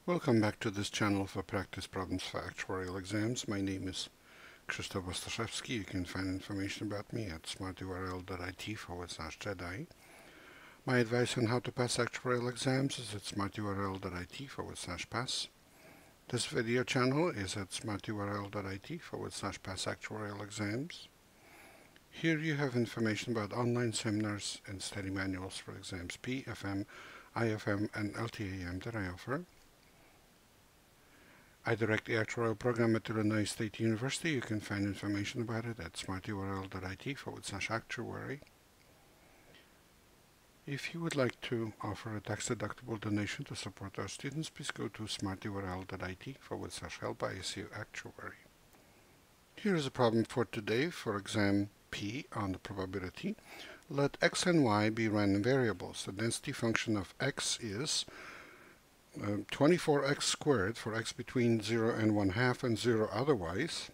Welcome back to this channel for practice problems for actuarial exams. My name is Krzysztof Ostaszewski. You can find information about me at smarturl.it/Jedi. My advice on how to pass actuarial exams is at smarturl.it/pass. This video channel is at smarturl.it/pass actuarial exams. Here you have information about online seminars and study manuals for exams P, FM, IFM, and LTAM that I offer. I direct the actuarial program at Illinois State University. You can find information about it at smarturl.it/actuary. If you would like to offer a tax-deductible donation to support our students, please go to smarturl.it/help ISU actuary. Here is a problem for today for exam P on the probability. Let x and y be random variables. The density function of x is 24x squared for x between 0 and 1/2 and 0 otherwise.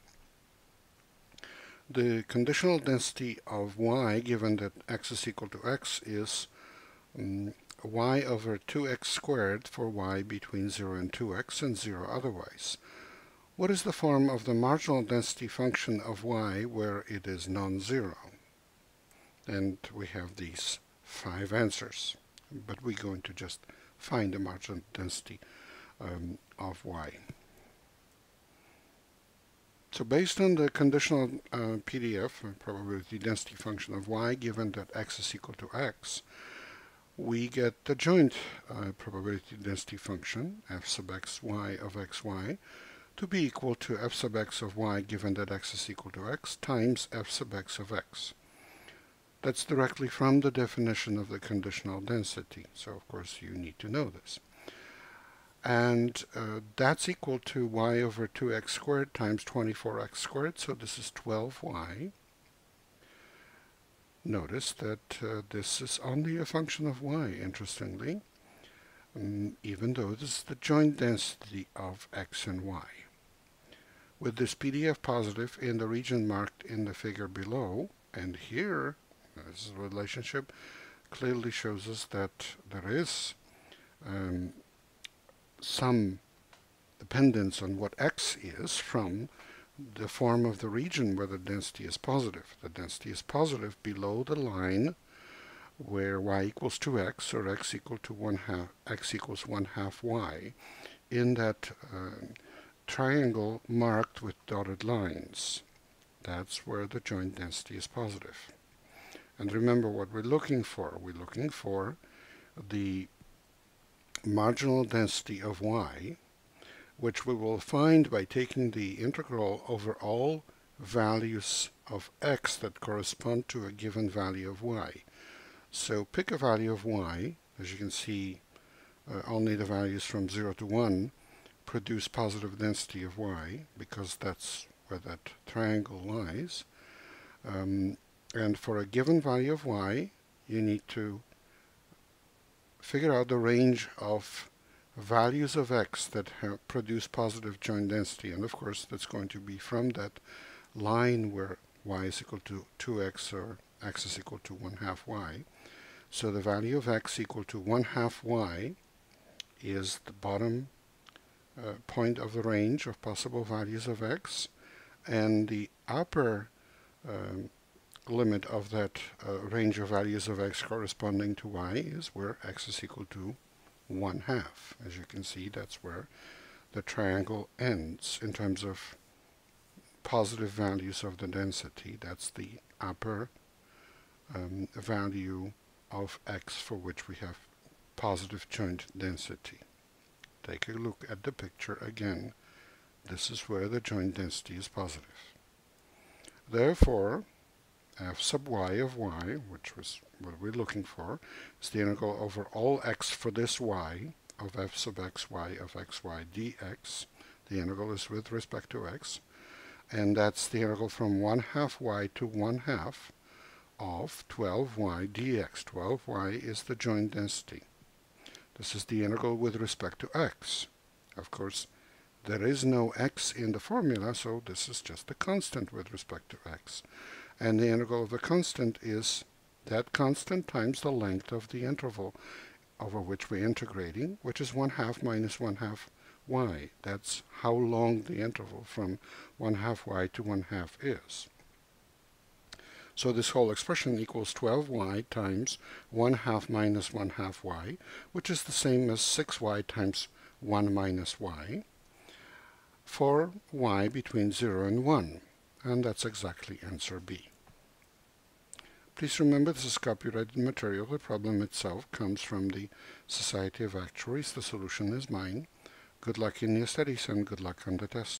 The conditional density of y, given that x is equal to x, is y over 2x squared for y between 0 and 2x and 0 otherwise. What is the form of the marginal density function of y where it is non-zero? And we have these 5 answers, but we're going to just find the marginal density of y. So based on the conditional PDF, probability density function of y, given that x is equal to x, we get the joint probability density function, f sub x y of xy, to be equal to f sub x of y, given that x is equal to x, times f sub x of x. That's directly from the definition of the conditional density. So, of course, you need to know this. And that's equal to y over 2x squared times 24x squared. So this is 12y. Notice that this is only a function of y, interestingly, even though this is the joint density of x and y. With this PDF positive in the region marked in the figure below, and here, this relationship clearly shows us that there is some dependence on what x is from the form of the region where the density is positive. The density is positive below the line where y equals 2x or x equals 1/2 y in that triangle marked with dotted lines. That's where the joint density is positive. And remember what we're looking for. We're looking for the marginal density of y, which we will find by taking the integral over all values of x that correspond to a given value of y. So pick a value of y. As you can see, only the values from 0 to 1 produce positive density of y, because that's where that triangle lies. And for a given value of y, you need to figure out the range of values of x that produce positive joint density. And of course, that's going to be from that line where y is equal to 2x or x is equal to 1/2 y. So the value of x equal to 1/2 y is the bottom point of the range of possible values of x, and the upper limit of that range of values of x corresponding to y is where x is equal to 1/2. As you can see, that's where the triangle ends in terms of positive values of the density. That's the upper value of x for which we have positive joint density. Take a look at the picture again. This is where the joint density is positive. Therefore, f sub y of y, which was what we're looking for, is the integral over all x for this y of f sub xy of xy dx. The integral is with respect to x, and that's the integral from 1/2 y to 1/2 of 12y dx. 12y is the joint density. This is the integral with respect to x. Of course, there is no x in the formula, so this is just a constant with respect to x. And the integral of the constant is that constant times the length of the interval. over which we're integrating, which is 1/2 minus 1/2 y. That's how long the interval from 1/2 y to 1/2 is. So this whole expression equals 12y times 1/2 minus 1/2 y, which is the same as 6y times 1 minus y, for y between 0 and 1. And that's exactly answer B. Please remember this is copyrighted material. The problem itself comes from the Society of Actuaries. The solution is mine. Good luck in your studies and good luck on the test.